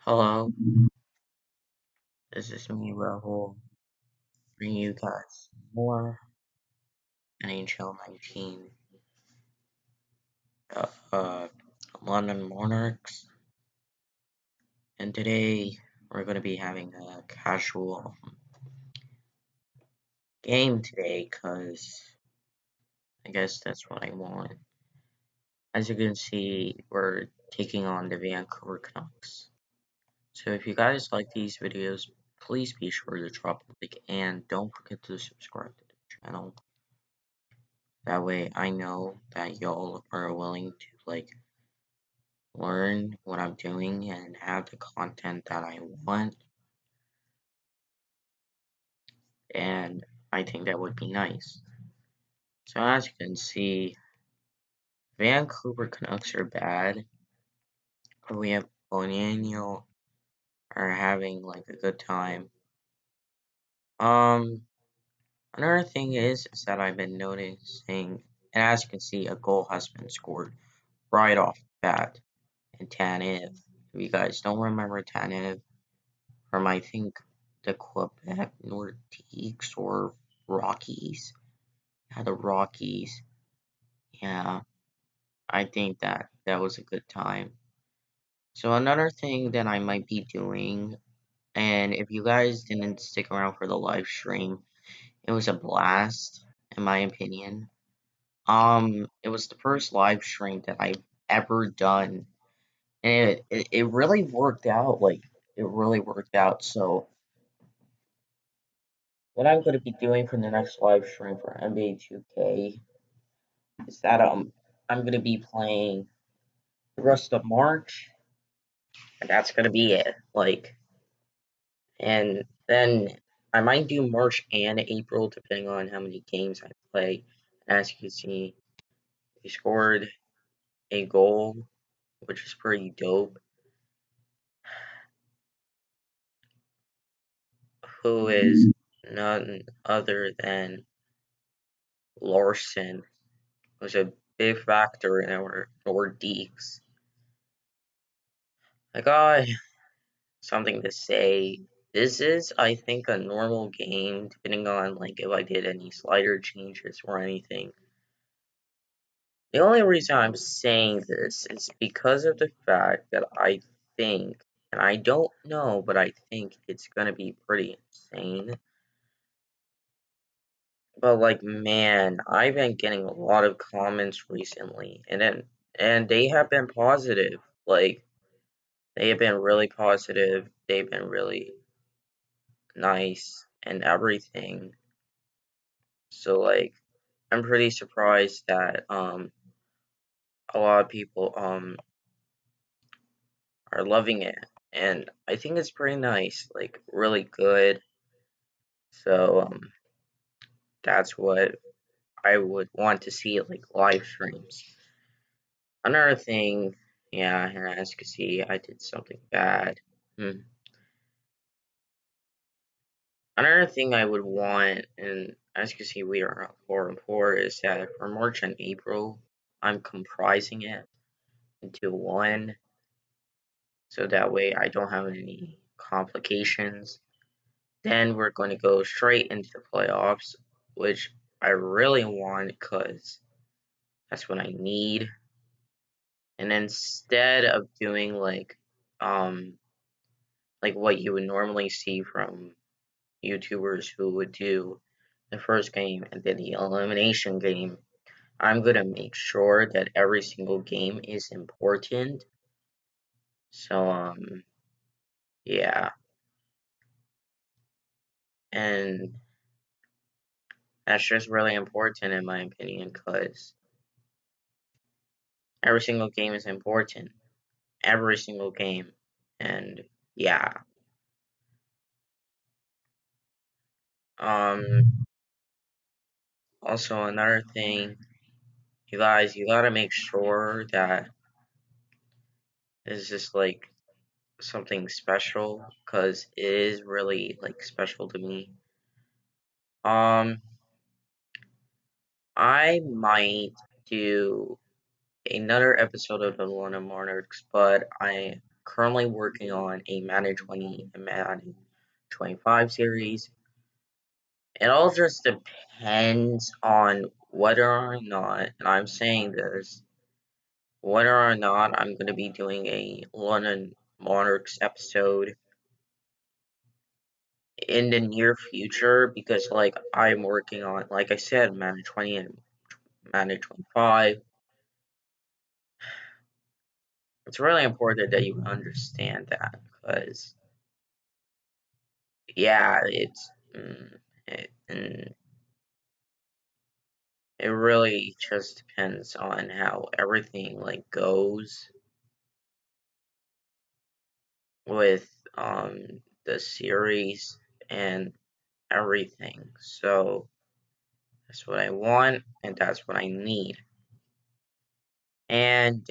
Hello, this is me, Rahul, bringing you guys more NHL 19 uh, uh, London Monarchs, and today we're going to be having a casual game today, because I guess that's what I want. As you can see, we're taking on the Vancouver Canucks. So if you guys like these videos, please be sure to drop a like, and don't forget to subscribe to the channel. That way I know that y'all are willing to learn what I'm doing and have the content that I want. And I think that would be nice. So as you can see, Vancouver Canucks are bad, but we have Bonino are having a good time. Another thing is that I've been noticing, and as you can see, a goal has been scored right off the bat. And Tanev, if you guys don't remember Tanev from, I think, the Quebec Nordiques or Rockies. Yeah, the Rockies. Yeah, I think that was a good time. So another thing that I might be doing, and if you guys didn't stick around for the live stream, it was a blast, in my opinion. It was the first live stream that I've ever done, and it really worked out. It really worked out. So what I'm going to be doing for the next live stream for NBA 2K is that I'm going to be playing the rest of March, and that's going to be it. And then I might do March and April depending on how many games I play. As you can see, he scored a goal, which is pretty dope. Who is none other than Larson, was a big factor in our Nordiques. I got something to say. This is, I think, a normal game, depending on if I did any slider changes or anything. The only reason I'm saying this is because of the fact that I think, and I don't know, but I think it's gonna be pretty insane. But man, I've been getting a lot of comments recently, and they have been positive. They have been really positive. They've been really nice and everything. So I'm pretty surprised that a lot of people are loving it, and I think it's pretty nice, really good. So that's what I would want to see, live streams. Another thing, yeah, here as you can see, I did something bad. Another thing I would want, and as you can see, we are 4-4, is that for March and April, I'm comprising it into one, so that way I don't have any complications. Then we're going to go straight into the playoffs, which I really want because that's what I need. And instead of doing what you would normally see from YouTubers who would do the first game and then the elimination game, I'm gonna make sure that every single game is important. So yeah. And that's just really important in my opinion, because every single game is important. Every single game. And yeah. Also another thing, you guys, you gotta make sure that it's just something special, because it is really special to me. I might do another episode of the London Monarchs, but currently working on a Madden 20 and Madden 25 series. It all just depends on whether or not, and I'm saying this, whether or not I'm going to be doing a London Monarchs episode in the near future, because like I'm working on, like I said, Madden 20 and Madden 25. It's really important that you understand that, because yeah, it really just depends on how everything like goes with the series and everything. So that's what I want and that's what I need. And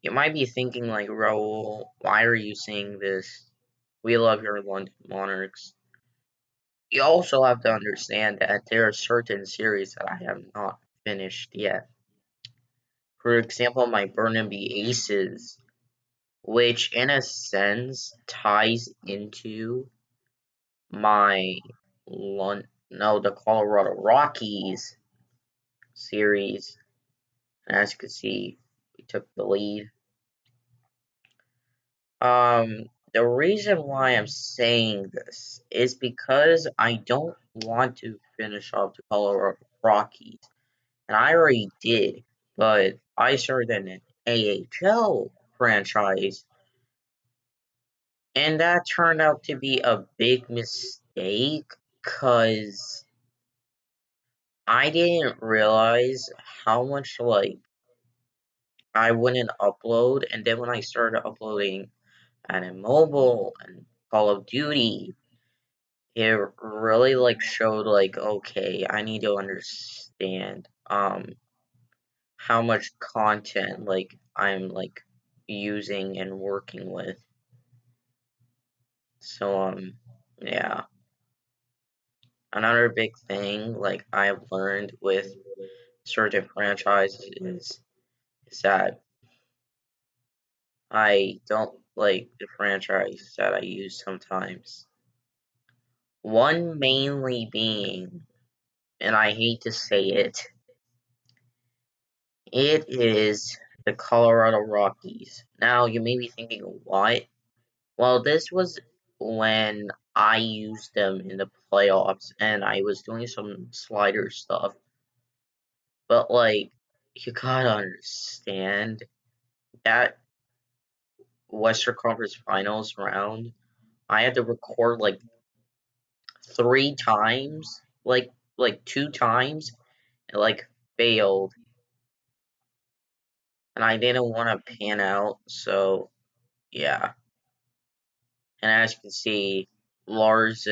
you might be thinking like, Raul, why are you saying this? We love your London Monarchs. You also have to understand that there are certain series that I have not finished yet. For example, my Burnaby Aces, which in a sense ties into my the Colorado Rockies series. And as you can see, we took the lead. The reason why I'm saying this is because I don't want to finish off the Colorado Rockies. And I already did, but I started an AHL franchise, and that turned out to be a big mistake, because I didn't realize how much, like, I wouldn't upload, and then when I started uploading on mobile and Call of Duty, it really, like, showed, like, okay, I need to understand, how much content, like, I'm, like, using and working with. So, yeah. Another big thing, like, I've learned with certain franchises is that I don't like the franchise that I use sometimes. One mainly being, and I hate to say it, it is the Colorado Rockies. Now, you may be thinking, what? Well, this was when I used them in the playoffs, and I was doing some slider stuff. But, like, you gotta understand that Western Conference Finals round, I had to record, like, 3 times, like 2 times, and, like, failed. And I didn't want to pan out, so, yeah. And as you can see, Lars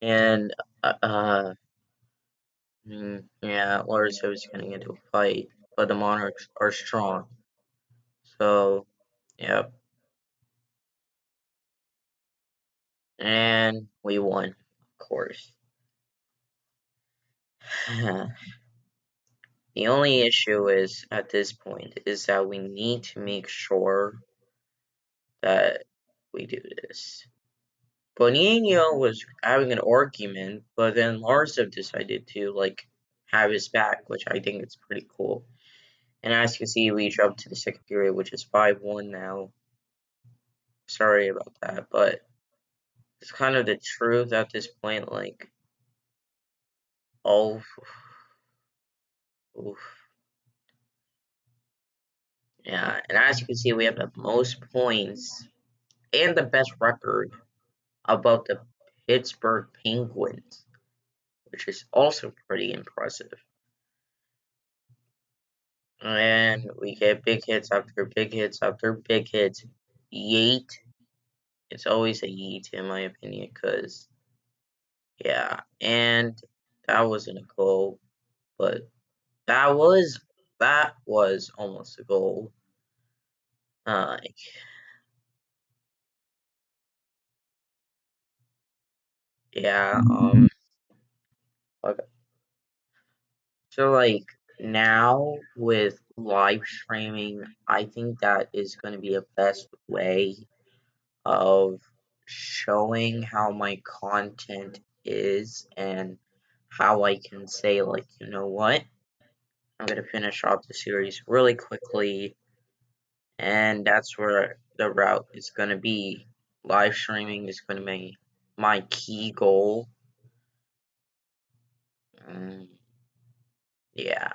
and, yeah, Lars is getting into a fight, but the Monarchs are strong. So, yep. And we won, of course. The only issue is, at this point, is that we need to make sure that we do this. Bonino was having an argument, but then Larsa decided to, like, have his back, which I think is pretty cool. And as you can see, we jumped to the second period, which is 5-1 now. Sorry about that, but it's kind of the truth at this point, like, oh, oof. Yeah, and as you can see, we have the most points and the best record above the Pittsburgh Penguins, which is also pretty impressive. And we get big hits after big hits after big hits. Yeet. It's always a yeet, in my opinion, because, yeah. And that wasn't a goal, but that was almost a goal. Like, yeah, okay. So, like, now with live streaming, I think that is going to be a best way of showing how my content is and how I can say, like, you know what? I'm going to finish off the series really quickly, and that's where the route is going to be. Live streaming is going to be my key goal. Yeah,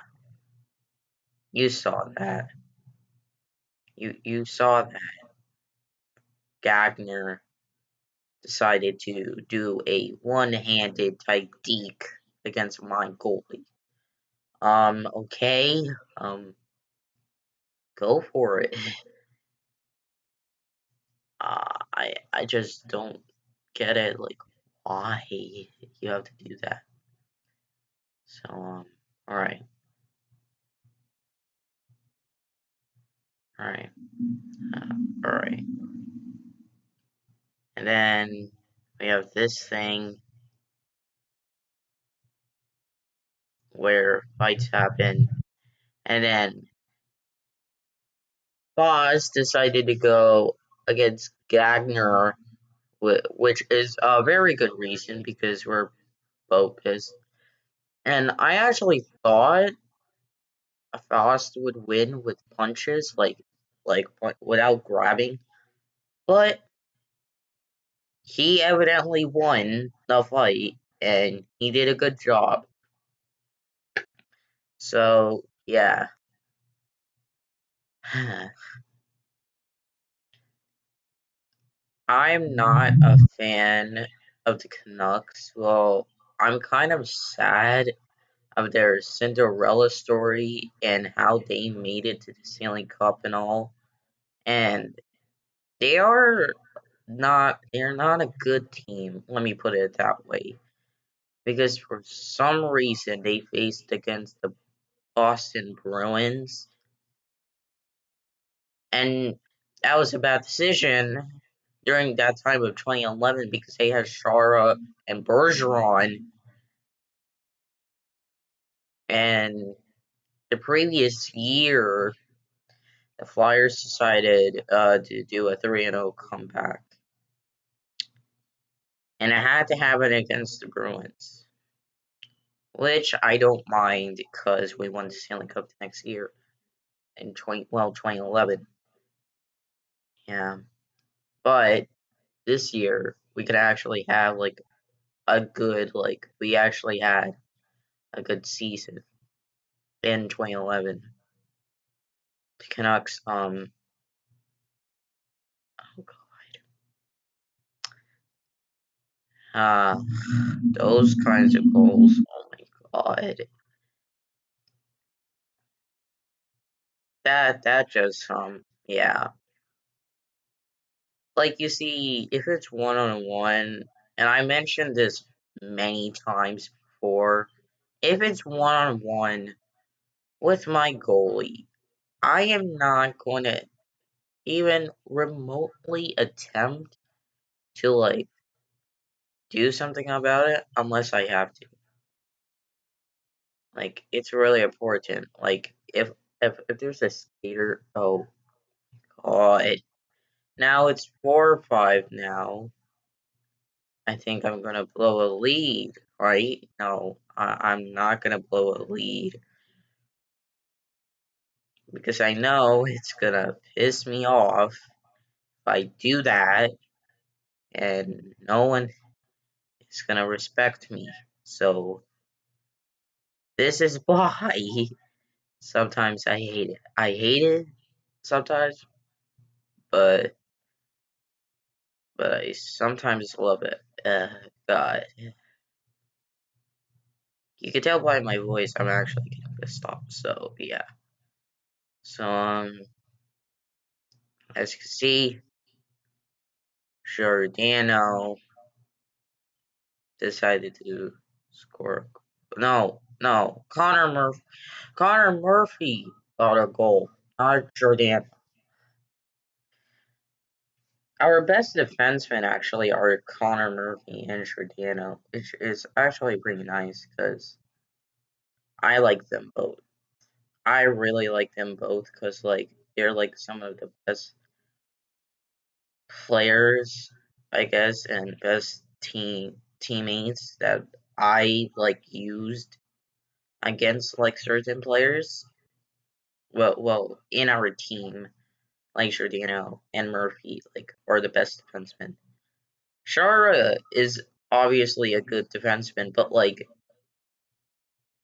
you saw that. You saw that Gagner decided to do a one-handed type deke against my goalie. Okay, go for it. I just don't get it. Like, why you have to do that? So, all right, all right, all right. And then we have this thing where fights happen, and then Boss decided to go against Gagner, which is a very good reason because we're both pissed. And I actually thought Faust would win with punches, like without grabbing, but he evidently won the fight, and he did a good job. So yeah, I'm not a fan of the Canucks. Well, I'm kind of sad of their Cinderella story and how they made it to the Stanley Cup and all. And they are they're not a good team, let me put it that way. Because for some reason they faced against the Boston Bruins, and that was a bad decision during that time of 2011 because they had Shara and Bergeron, and the previous year the Flyers decided to do a 3-0 comeback, and it had to happen against the Bruins, which I don't mind because we won the Stanley Cup the next year in 2011. Yeah, but this year we could actually have like we actually had a good season in 2011. The Canucks, oh god, those kinds of goals, oh my god, that just yeah, like you see, if it's 1-on-1, and I mentioned this many times before, if it's 1-on-1 with my goalie, I am not going to even remotely attempt to like do something about it unless I have to. Like, it's really important. Like, if there's a skater, oh god, now it's 4-5 now. I think I'm gonna blow a lead, right? No, I'm not gonna blow a lead because I know it's gonna piss me off if I do that, and no one is gonna respect me. So this is why sometimes I hate it. I hate it sometimes, but I sometimes love it. God, you can tell by my voice I'm actually getting pissed off. So yeah. So as you can see, Giordano decided to score. No, Connor Murphy got a goal, not Giordano. Our best defensemen actually are Connor Murphy and Giordano, which is actually pretty nice because I like them both. I really like them both because like they're like some of the best players, I guess, and best teammates that I like used against like certain players. Well, in our team, like Giordano and Murphy, like are the best defensemen. Shara is obviously a good defenseman, but like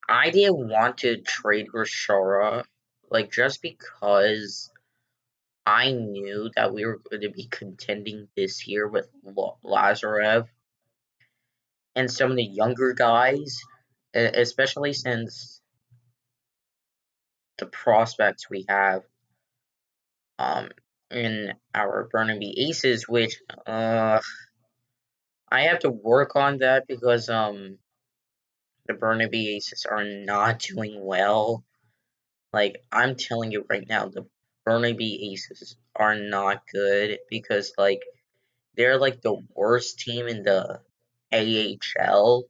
I didn't want to trade for Shara, like just because I knew that we were going to be contending this year with Lazarev and some of the younger guys, especially since the prospects we have um in our Burnaby Aces, which I have to work on that because the Burnaby Aces are not doing well. Like I'm telling you right now, the Burnaby Aces are not good because like they're like the worst team in the AHL.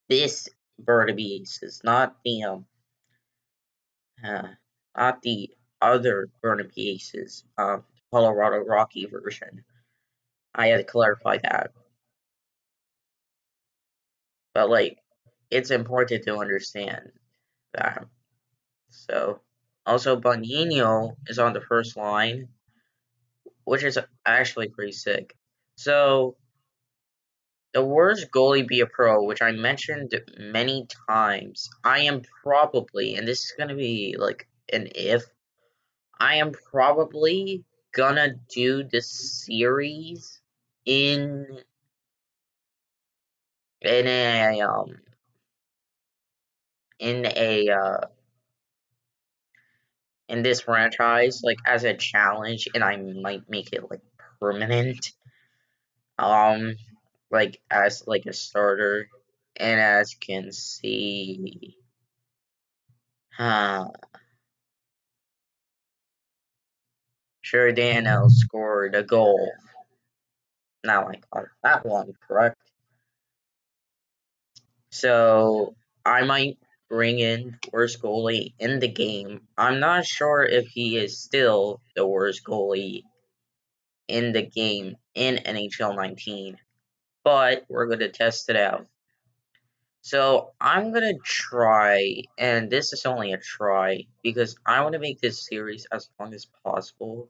This Burnaby Aces, uh, not the other Burnaby Aces, Colorado Rocky version. I had to clarify that, but like it's important to understand that. So, also Bonino is on the first line, which is actually pretty sick. So, the worst goalie be a pro, which I mentioned many times. I am probably, and this is gonna be like an if, I am probably gonna do this series in in a in a in this franchise like as a challenge, and I might make it like permanent. Um, like as like a starter, and as you can see, uh, Giordano scored a goal. Now I got that one correct. So I might bring in worst goalie in the game. I'm not sure if he is still the worst goalie in the game in NHL 19, but we're gonna test it out. So I'm gonna try, and this is only a try because I want to make this series as long as possible,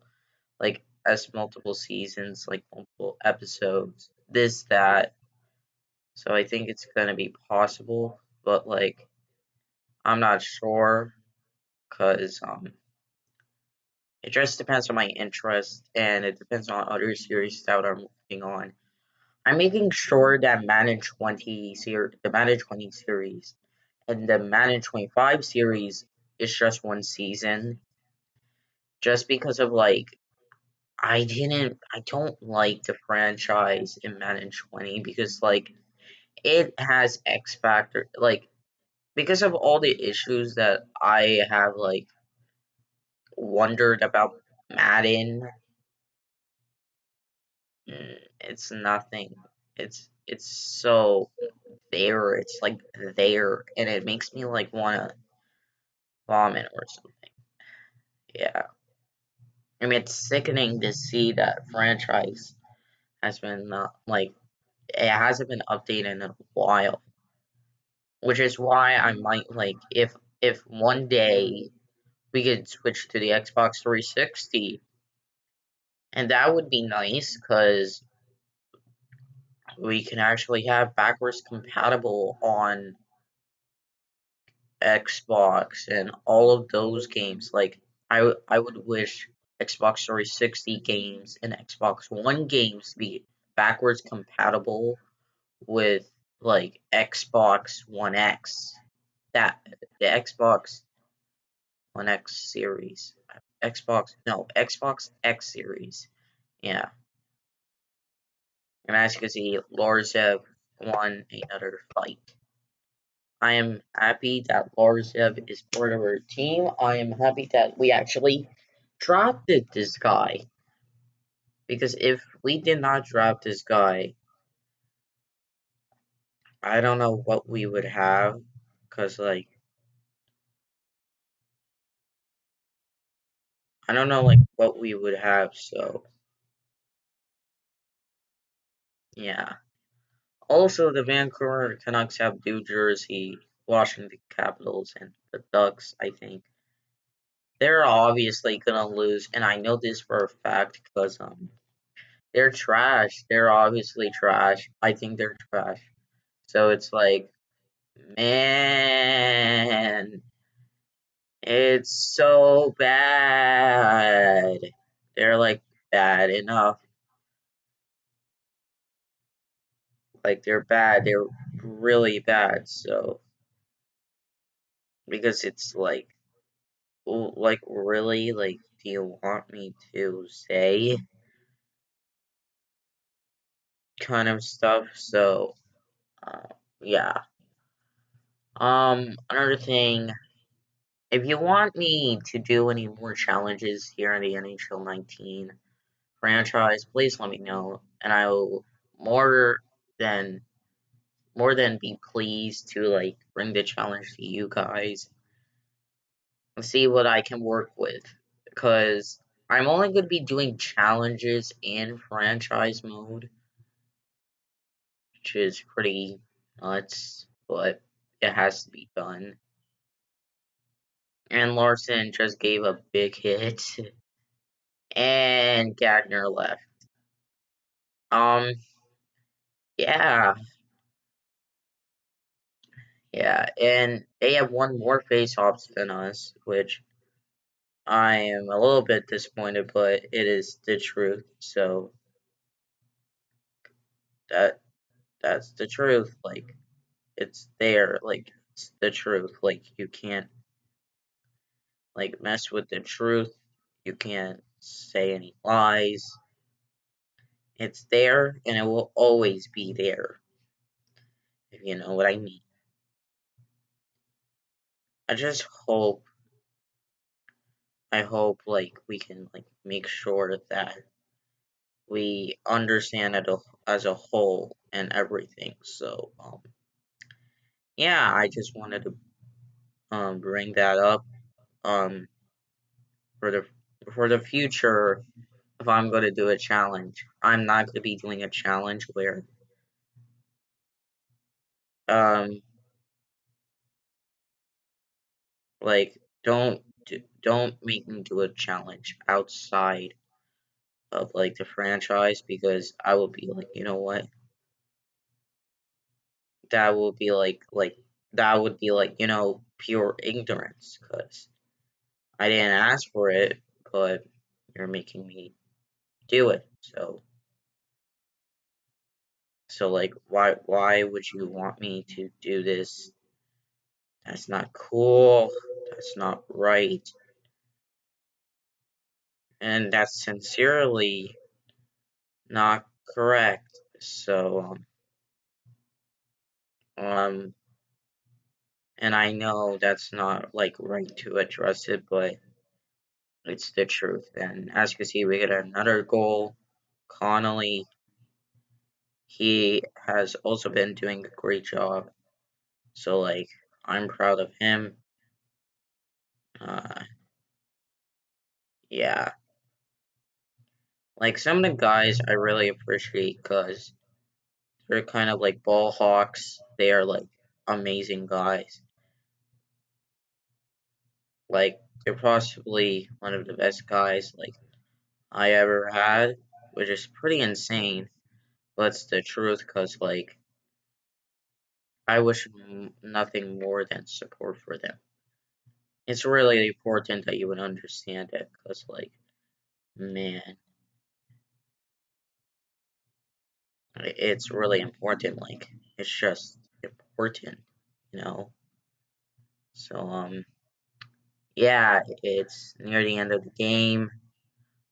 like as multiple seasons, like multiple episodes, this that. So I think it's gonna be possible, but like I'm not sure because it just depends on my interest and it depends on other series that I'm working on. I'm making sure that the Manage 20 series and the Manage 25 series is just one season, just because of like I don't like the franchise in Manage 20 because like it has X Factor, like because of all the issues that I have like wondered about Madden. It's nothing. It's so there. It's like there, and it makes me like wanna vomit or something. Yeah, I mean it's sickening to see that franchise has been like it hasn't been updated in a while, which is why I might like if one day we could switch to the Xbox 360, and that would be nice because we can actually have backwards compatible on Xbox and all of those games. Like I would wish Xbox 360 games and Xbox One games to be backwards compatible with like Xbox One X. That the Xbox One X series. Xbox X series. Yeah. And as you can see, Lorzev won another fight. I am happy that Lorzev is part of our team. I am happy that we actually drafted this guy. Because if we did not draft this guy, I don't know what we would have. Because, like, I don't know like what we would have, so yeah. Also, the Vancouver Canucks have New Jersey, Washington Capitals, and the Ducks. I think they're obviously gonna lose, and I know this for a fact because they're trash. They're obviously trash. I think they're trash. So it's like, man, it's so bad. They're like bad enough. Like they're bad. They're really bad. So because it's like really, like, do you want me to say kind of stuff? So uh, yeah. Another thing, if you want me to do any more challenges here in the NHL 19 franchise, please let me know, and I will more than more than be pleased to like bring the challenge to you guys and see what I can work with. Because I'm only going to be doing challenges in franchise mode, which is pretty nuts, but it has to be done. And Larson just gave a big hit, and Gagner left. Um, yeah, yeah, and they have one more face-offs than us, which I am a little bit disappointed, but it is the truth. So that that's the truth. Like it's there. Like it's the truth. Like you can't like mess with the truth. You can't say any lies. It's there, and it will always be there. If you know what I mean. I just hope. I hope like we can like make sure that we understand it as a whole and everything. So yeah, I just wanted to bring that up um for the future. If I'm going to do a challenge, I'm not going to be doing a challenge where um like don't make me do a challenge outside of like the franchise, because I will be like, you know what, that will be like that would be like, pure ignorance, because I didn't ask for it, but you're making me do it. So like why would you want me to do this? That's not cool. That's not right. And that's sincerely not correct. So and I know that's not like right to address it, but it's the truth. And as you can see, we get another goal. Connolly, he has also been doing a great job. So like I'm proud of him. Uh yeah. Like some of the guys I really appreciate because they're kind of like ball hawks. They are like amazing guys. Like they're possibly one of the best guys like I ever had, which is pretty insane. But it's the truth, because like I wish nothing more than support for them. It's really important that you would understand it, because like man, it's really important. Like it's just important, you know. So yeah, it's near the end of the game.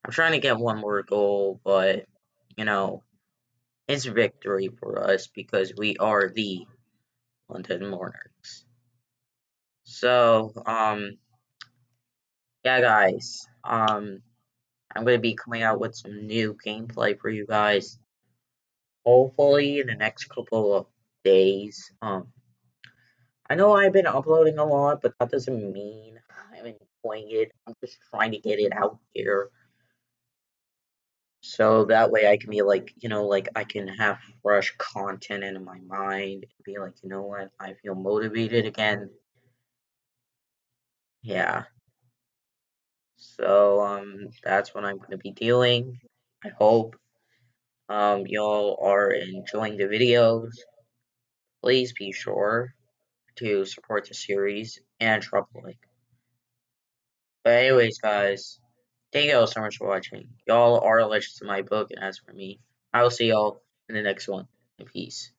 I'm trying to get one more goal, but you know, it's victory for us because we are the London Monarchs. So, yeah, guys, I'm gonna be coming out with some new gameplay for you guys. Hopefully, in the next couple of days. I know I've been uploading a lot, but that doesn't mean I haven't enjoying it. I'm just trying to get it out there. So that way I can be like, like I can have fresh content in my mind and be like, you know what, I feel motivated again. Yeah. So that's what I'm gonna be doing. I hope y'all are enjoying the videos. Please be sure to support the series and drop a like. But anyways, guys, thank y'all so much for watching. Y'all are legends in my book, and as for me, I will see y'all in the next one. And peace.